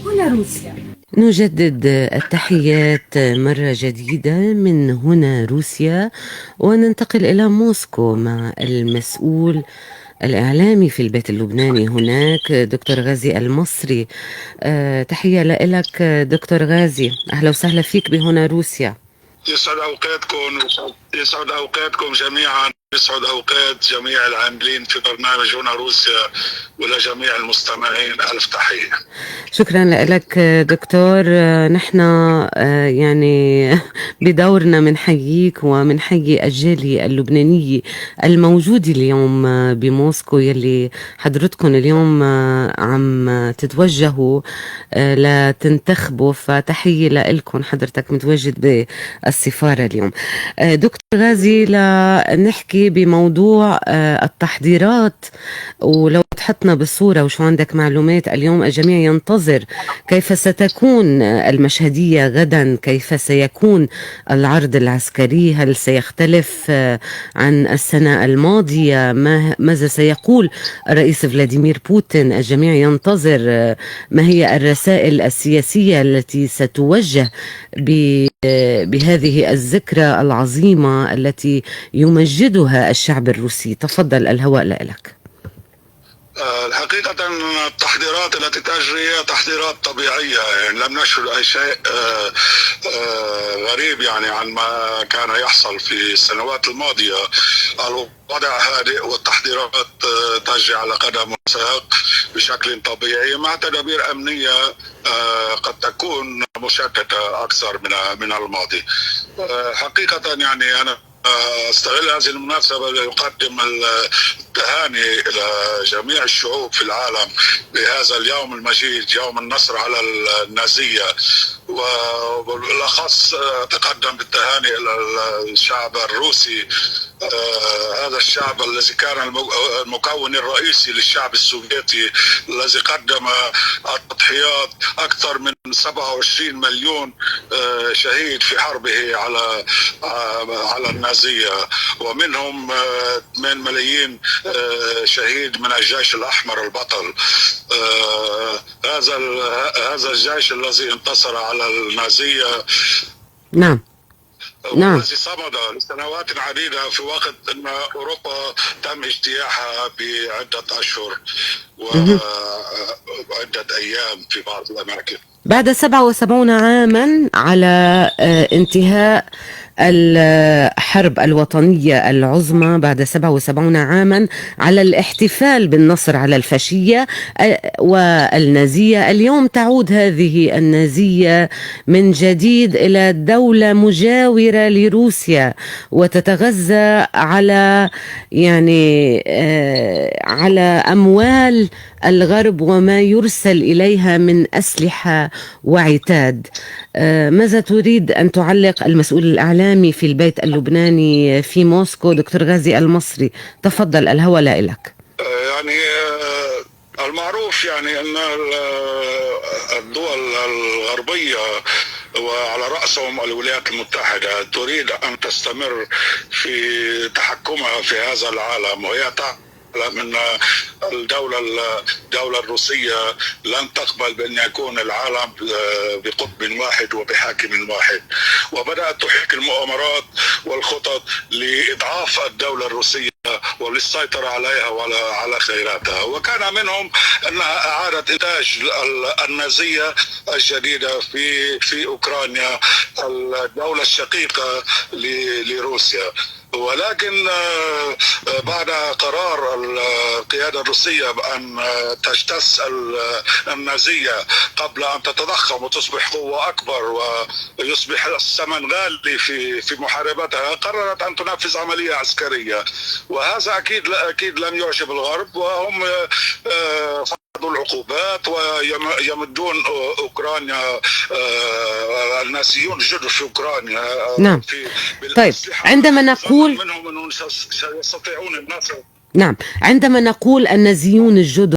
هنا روسيا. نجدد التحيات مرة جديدة من هنا روسيا، وننتقل إلى موسكو مع المسؤول الإعلامي في البيت اللبناني هناك دكتور غازي المصري. تحية لك دكتور غازي، أهلا وسهلا فيك بهنا روسيا. يسعد اوقاتكم، يسعد اوقاتكم جميعا، يسعد اوقات جميع العاملين في برنامج هنا روسيا ولجميع المستمعين. الف تحيه. شكرا لك دكتور. نحن يعني بدورنا منحييك ومنحيي الجالية اللبنانية الموجودة اليوم بموسكو، يلي حضرتكم اليوم عم تتوجهوا لتنتخبوا، فتحية لكم. حضرتك متواجد بالسفارة اليوم. دكتور غازي، لنحكي بموضوع التحضيرات، ولو تحطنا بالصورة وشو عندك معلومات. اليوم الجميع ينتظر كيف ستكون المشهدية غدا، كيف سيكون العرض العسكري، هل سيختلف عن السنة الماضية، ماذا سيقول الرئيس فلاديمير بوتين. الجميع ينتظر ما هي الرسائل السياسية التي ستوجه بهذه الذكرى العظيمة التي يمجدها الشعب الروسي. تفضل، الهواء لك. الحقيقة التحضيرات التي تجري هي تحضيرات طبيعية، يعني لم نشهد أي شيء غريب يعني عن ما كان يحصل في السنوات الماضية. الوضع هادئ والتحضيرات تجري على قدم وساق بشكل طبيعي مع تدابير أمنية قد تكون مشددة أكثر من الماضي. حقيقة يعني أنا استغل هذه المناسبة لأقدم التهاني إلى جميع الشعوب في العالم بهذا اليوم المجيد، يوم النصر على النازية، وبالأخص أتقدم بالتهاني إلى الشعب الروسي. هذا الشعب الذي كان المكون الرئيسي للشعب السوفيتي، الذي قدم التضحيات، أكثر من 27 مليون شهيد في حربه على النازية، ومنهم 8 ملايين شهيد من الجيش الأحمر البطل. هذا الجيش الذي انتصر على النازية، نعم نعم، والذي صمد لسنوات عديدة في وقت أن أوروبا تم اجتياحها بعدة أشهر وعدة أيام في بعض الأماكن. بعد 77 عاما على انتهاء الحرب الوطنية العظمى، بعد 77 عاما على الاحتفال بالنصر على الفاشية والنازية، اليوم تعود هذه النازية من جديد إلى دولة مجاورة لروسيا، وتتغذى على يعني على أموال الغرب وما يرسل إليها من أسلحة وعتاد. ماذا تريد أن تعلق المسؤول الإعلامي في البيت اللبناني في موسكو دكتور غازي المصري؟ تفضل، الهواء لك. يعني المعروف يعني أن الدول الغربية وعلى رأسهم الولايات المتحدة تريد أن تستمر في تحكمها في هذا العالم، وهي من الدولة الروسية لن تقبل بأن يكون العالم بقطب واحد وبحاكم واحد، وبدأت تحيك المؤامرات والخطط لإضعاف الدولة الروسية وللسيطرة عليها وعلى خيراتها. وكان منهم أنها أعادت إنتاج النازية الجديدة في أوكرانيا، الدولة الشقيقة لروسيا. ولكن بعد قرار القيادة الروسية بأن تجتث النازية قبل أن تتضخم وتصبح قوة أكبر ويصبح الثمن غالي في محاربتها، قررت أن تنفذ عملية عسكرية، وهذا أكيد لم يعجب الغرب، وهم فرضوا العقوبات ويمدون أوكرانيا، النازيون الجدد في أوكرانيا. نعم. طيب، عندما نقول منهم أنهم سيستطيعون الناس، نعم، عندما نقول النازيون الجدد